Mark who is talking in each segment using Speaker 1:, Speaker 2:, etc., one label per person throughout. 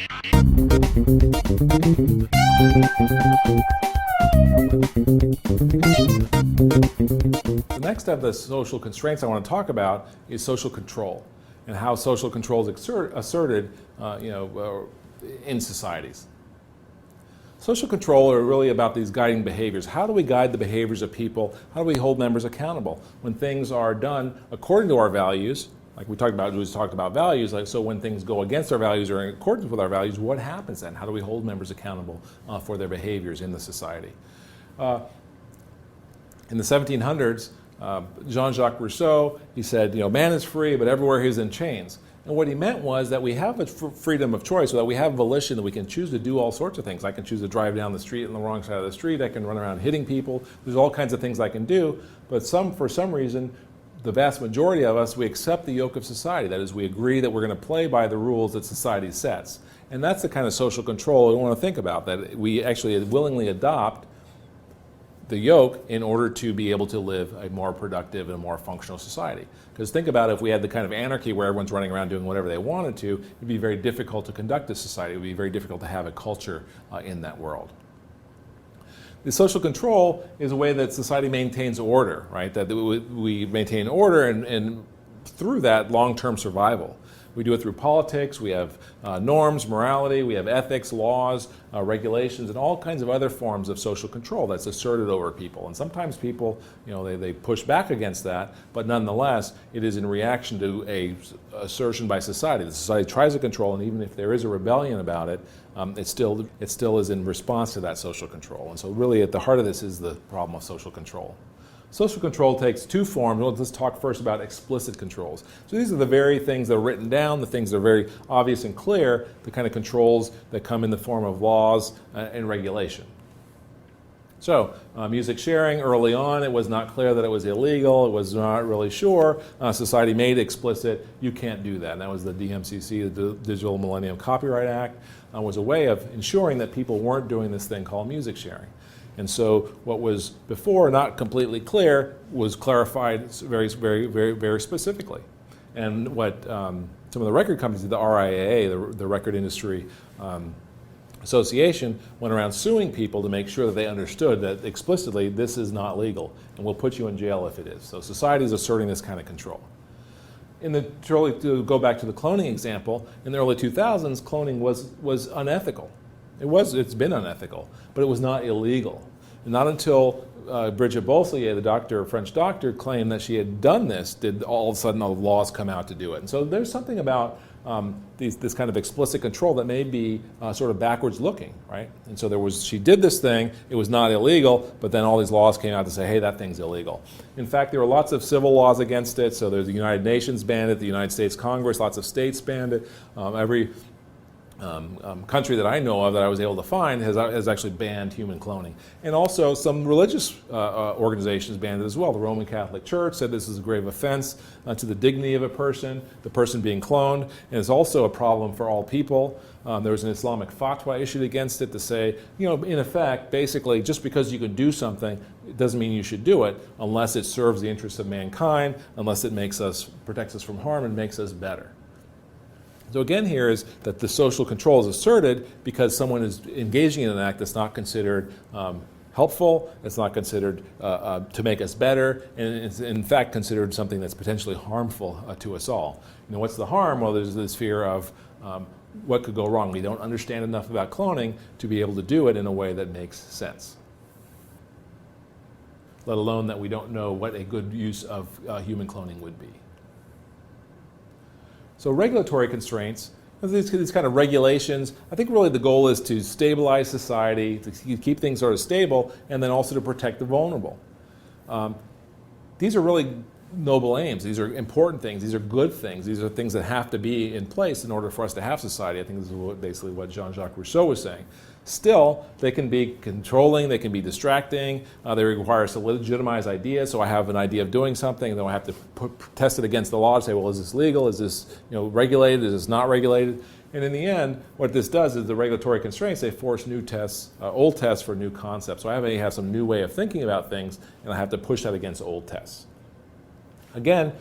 Speaker 1: The next of the social constraints I want to talk about is social control and how social control is asserted in societies. Social control are really about these guiding behaviors. How do we guide the behaviors of people? How do we hold members accountable when things are done according to our values? Like we talked about values. So when things go against our values or in accordance with our values, what happens then? How do we hold members accountable for their behaviors in the society? In the 1700s, Jean-Jacques Rousseau, he said, man is free, but everywhere he's in chains. And what he meant was that we have a freedom of choice, so that we have volition, that we can choose to do all sorts of things. I can choose to drive down the street on the wrong side of the street. I can run around hitting people. There's all kinds of things I can do. But for some reason, the vast majority of us, we accept the yoke of society. That is, we agree that we're going to play by the rules that society sets. And that's the kind of social control we want to think about, that we actually willingly adopt the yoke in order to be able to live a more productive and a more functional society. Because think about it, if we had the kind of anarchy where everyone's running around doing whatever they wanted to, it'd be very difficult to conduct a society. It would be very difficult to have a culture in that world. The social control is a way that society maintains order, right? That we maintain order and through that long-term survival. We do it through politics. We have norms, morality. We have ethics, laws, regulations, and all kinds of other forms of social control that's asserted over people. And sometimes people, they push back against that, but nonetheless, it is in reaction to a assertion by society. The society tries to control, and even if there is a rebellion about it, it still is in response to that social control. And so really at the heart of this is the problem of social control. Social control takes two forms. Let's talk first about explicit controls. So these are the very things that are written down, the things that are very obvious and clear, the kind of controls that come in the form of laws and regulation. So music sharing, early on, it was not clear that it was illegal. It was not really sure. Society made explicit, you can't do that. And that was the DMCC, the Digital Millennium Copyright Act, was a way of ensuring that people weren't doing this thing called music sharing. And so what was before not completely clear was clarified very, very, very, very specifically. And what some of the record companies, the RIAA, the Record Industry Association, went around suing people to make sure that they understood that explicitly this is not legal and we'll put you in jail if it is. So society is asserting this kind of control. To go back to the cloning example, in the early 2000s, cloning was unethical. It's been unethical, but it was not illegal. And not until Brigitte Bosselier, the French doctor, claimed that she had done this, did all of a sudden all the laws come out to do it. And so there's something about this kind of explicit control that may be sort of backwards looking, right? And so she did this thing, it was not illegal, but then all these laws came out to say, hey, that thing's illegal. In fact, there were lots of civil laws against it. So there's the United Nations banned it, the United States Congress, lots of states banned it. Every country that I know of that I was able to find has actually banned human cloning. And also some religious organizations banned it as well. The Roman Catholic Church said this is a grave offense to the dignity of a person, the person being cloned, and it's also a problem for all people. There was an Islamic fatwa issued against it to say, in effect, basically, just because you can do something, it doesn't mean you should do it unless it serves the interests of mankind, unless it protects us from harm and makes us better. So again here is that the social control is asserted because someone is engaging in an act that's not considered helpful, it's not considered to make us better, and it's in fact considered something that's potentially harmful to us all. What's the harm? Well, there's this fear of what could go wrong. We don't understand enough about cloning to be able to do it in a way that makes sense, let alone that we don't know what a good use of human cloning would be. So regulatory constraints, these kind of regulations, I think really the goal is to stabilize society, to keep things sort of stable, and then also to protect the vulnerable. These are really noble aims. These are important things. These are good things. These are things that have to be in place in order for us to have society. I think this is basically what Jean-Jacques Rousseau was saying. Still, they can be controlling, they can be distracting, they require us to legitimize ideas. So I have an idea of doing something, and then I have to test it against the law and say, well, is this legal? Is this regulated? Is this not regulated? And in the end, what this does is the regulatory constraints, they force new tests, old tests for new concepts. So I may have some new way of thinking about things, and I have to push that against old tests. Again,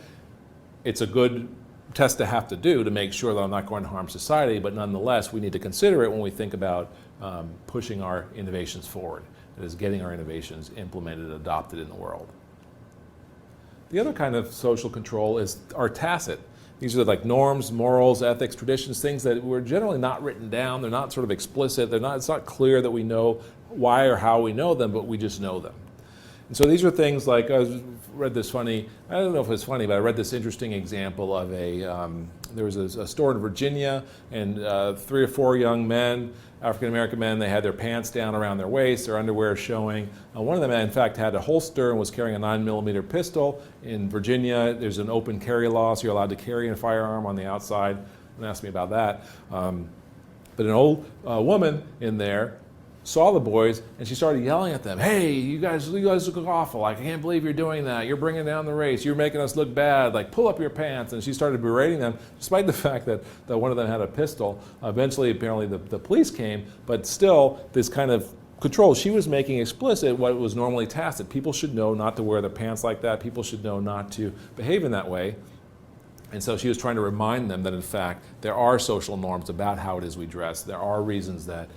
Speaker 1: it's a good test to have to do to make sure that I'm not going to harm society, but nonetheless, we need to consider it when we think about pushing our innovations forward. That is, getting our innovations implemented and adopted in the world. The other kind of social control are tacit. These are like norms, morals, ethics, traditions, things that were generally not written down. They're not sort of explicit. It's not clear that we know why or how we know them, but we just know them. And so these are things like, I read this funny, I don't know if it's funny, but I read this interesting example of there was a store in Virginia, and 3 or 4 young men, African-American men, they had their pants down around their waist, their underwear showing. One of them, in fact, had a holster and was carrying a 9mm pistol. In Virginia, there's an open carry law, so you're allowed to carry a firearm on the outside. Don't ask me about that. But an old woman in there saw the boys, and she started yelling at them, "Hey, you guys look awful. Like, I can't believe you're doing that. You're bringing down the race. You're making us look bad. Like, pull up your pants." And she started berating them, despite the fact that one of them had a pistol. Eventually, apparently, the police came, but still, this kind of control. She was making explicit what was normally tacit. People should know not to wear their pants like that. People should know not to behave in that way. And so she was trying to remind them that, in fact, there are social norms about how it is we dress. There are reasons that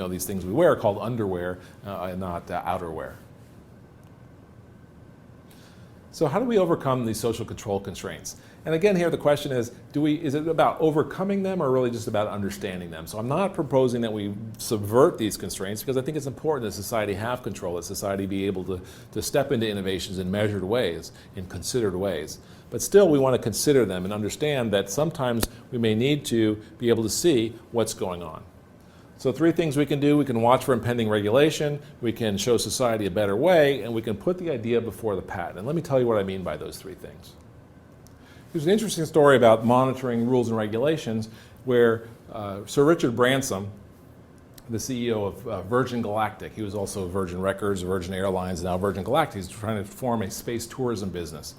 Speaker 1: these things we wear are called underwear and not outerwear. So how do we overcome these social control constraints? And again, here the question is it about overcoming them or really just about understanding them? So I'm not proposing that we subvert these constraints, because I think it's important that society have control, that society be able to step into innovations in measured ways, in considered ways. But still, we want to consider them and understand that sometimes we may need to be able to see what's going on. So 3 things we can do: we can watch for impending regulation, we can show society a better way, and we can put the idea before the patent. And let me tell you what I mean by those 3 things. There's an interesting story about monitoring rules and regulations where Sir Richard Branson, the CEO of Virgin Galactic, he was also Virgin Records, Virgin Airlines, now Virgin Galactic, he's trying to form a space tourism business.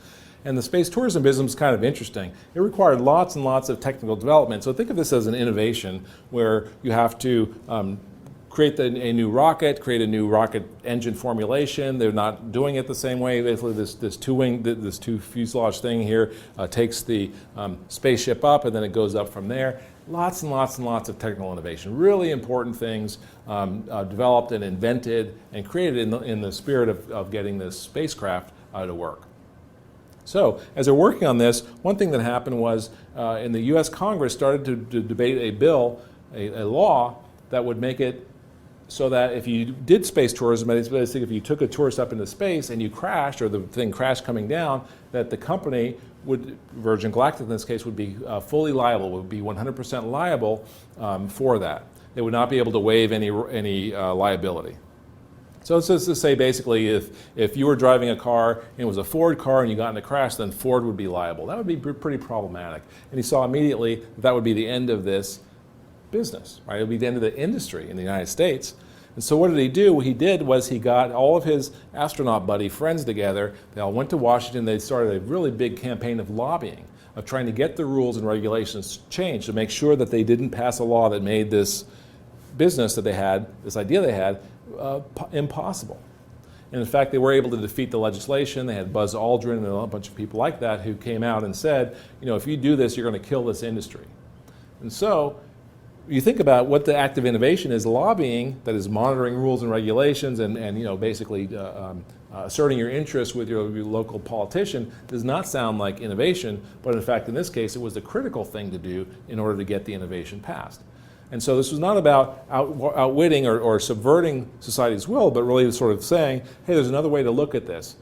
Speaker 1: And the space tourism business is kind of interesting. It required lots and lots of technical development. So think of this as an innovation where you have to create a new rocket, create a new rocket engine formulation. They're not doing it the same way. Basically, this two fuselage thing here takes the spaceship up, and then it goes up from there. Lots and lots and lots of technical innovation. Really important things developed and invented and created in the spirit of getting this spacecraft to work. So, as they're working on this, one thing that happened was in the U.S. Congress started to debate a bill, a law that would make it so that if you did space tourism, basically if you took a tourist up into space and you crashed, or the thing crashed coming down, that the company would, Virgin Galactic in this case, would be fully liable, would be 100% liable for that. They would not be able to waive any liability. So it's just to say, basically, if you were driving a car and it was a Ford car and you got in a crash, then Ford would be liable. That would be pretty problematic. And he saw immediately that would be the end of this business, right? It would be the end of the industry in the United States. And so what did he do? What he did was he got all of his astronaut buddy friends together. They all went to Washington. They started a really big campaign of lobbying, of trying to get the rules and regulations changed to make sure that they didn't pass a law that made this business that they had, this idea they had, impossible. And in fact, they were able to defeat the legislation. They had Buzz Aldrin and a bunch of people like that who came out and said, if you do this, you're going to kill this industry. And so you think about what the act of innovation is. Lobbying, that is monitoring rules and regulations and basically asserting your interests with your local politician, does not sound like innovation, but in fact, in this case, it was the critical thing to do in order to get the innovation passed. And so this was not about outwitting or subverting society's will, but really sort of saying, hey, there's another way to look at this.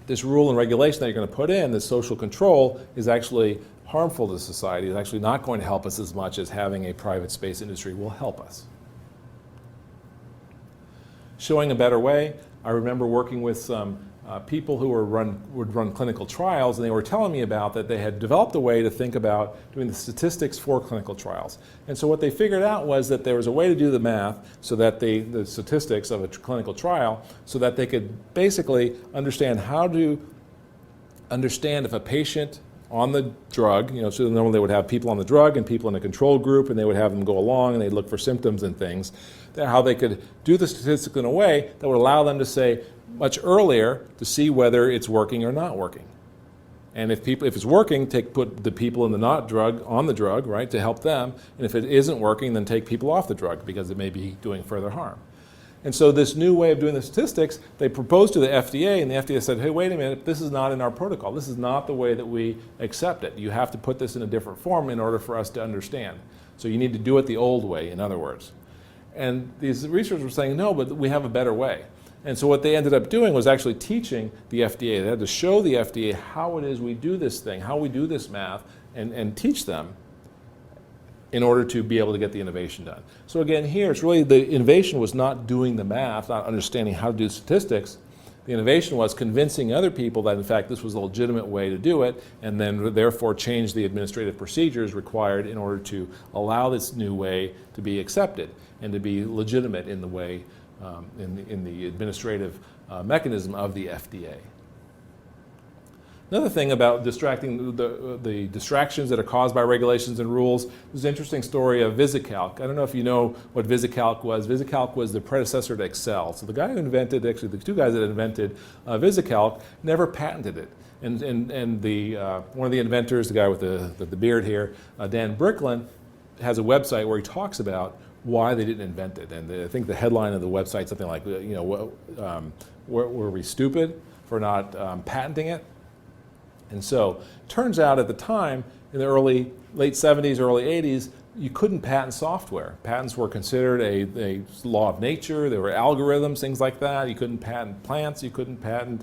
Speaker 1: This rule and regulation that you're going to put in, this social control, is actually harmful to society. It's actually not going to help us as much as having a private space industry will help us. Showing a better way. I remember working with some people who would run clinical trials, and they were telling me about that they had developed a way to think about doing the statistics for clinical trials. And so what they figured out was that there was a way to do the math so that the statistics of a clinical trial, so that they could basically understand how to understand if a patient on the drug, so normally they would have people on the drug and people in a control group, and they would have them go along and they'd look for symptoms and things, how they could do the statistics in a way that would allow them to say much earlier to see whether it's working or not working. And if it's working, put the people in the not drug on the drug, right, to help them. And if it isn't working, then take people off the drug because it may be doing further harm. And so this new way of doing the statistics, they proposed to the FDA, and the FDA said, hey, wait a minute, this is not in our protocol. This is not the way that we accept it. You have to put this in a different form in order for us to understand. So you need to do it the old way, in other words. And these researchers were saying, no, but we have a better way. And so what they ended up doing was actually teaching the FDA. They had to show the FDA how it is we do this thing, how we do this math, and teach them in order to be able to get the innovation done. So again, here, it's really the innovation was not doing the math, not understanding how to do statistics. The innovation was convincing other people that, in fact, this was a legitimate way to do it, and then therefore change the administrative procedures required in order to allow this new way to be accepted and to be legitimate in the way, in the administrative mechanism of the FDA. Another thing about distracting the distractions that are caused by regulations and rules, there's an interesting story of VisiCalc. I don't know if you know what VisiCalc was. VisiCalc was the predecessor to Excel. So the guy who invented, actually the two guys that invented VisiCalc, never patented it. And one of the inventors, the guy with the beard here, Dan Bricklin, has a website where he talks about why they didn't invent it. And I think the headline of the website is something like, were we stupid for not patenting it? And so, turns out at the time, in the late 70s, early 80s, you couldn't patent software. Patents were considered a law of nature. There were algorithms, things like that. You couldn't patent plants. You couldn't patent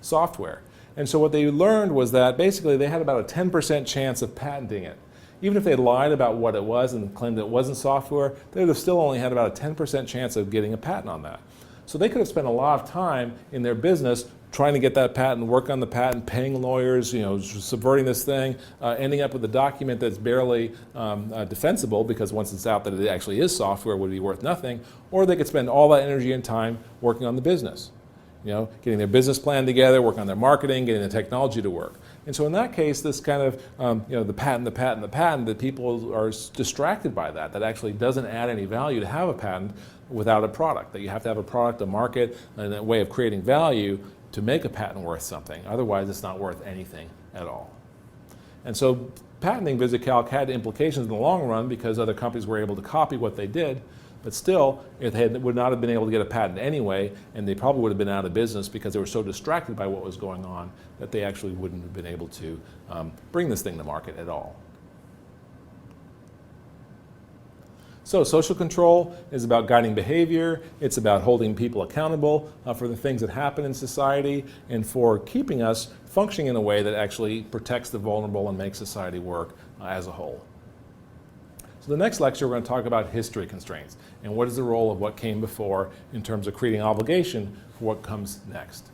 Speaker 1: software. And so what they learned was that basically they had about a 10% chance of patenting it. Even if they lied about what it was and claimed it wasn't software, they would have still only had about a 10% chance of getting a patent on that. So they could have spent a lot of time in their business trying to get that patent, work on the patent, paying lawyers, subverting this thing, ending up with a document that's barely defensible because once it's out that it actually is software, it would be worth nothing. Or they could spend all that energy and time working on the business, getting their business plan together, working on their marketing, getting the technology to work. And so in that case, this kind of, the patent, that people are distracted by that actually doesn't add any value to have a patent without a product, that you have to have a product, a market, and a way of creating value to make a patent worth something. Otherwise, it's not worth anything at all. And so patenting VisiCalc had implications in the long run because other companies were able to copy what they did, but still, they would not have been able to get a patent anyway, and they probably would have been out of business because they were so distracted by what was going on that they actually wouldn't have been able to bring this thing to market at all. So social control is about guiding behavior. It's about holding people accountable for the things that happen in society and for keeping us functioning in a way that actually protects the vulnerable and makes society work as a whole. So the next lecture, we're going to talk about history constraints and what is the role of what came before in terms of creating obligation for what comes next.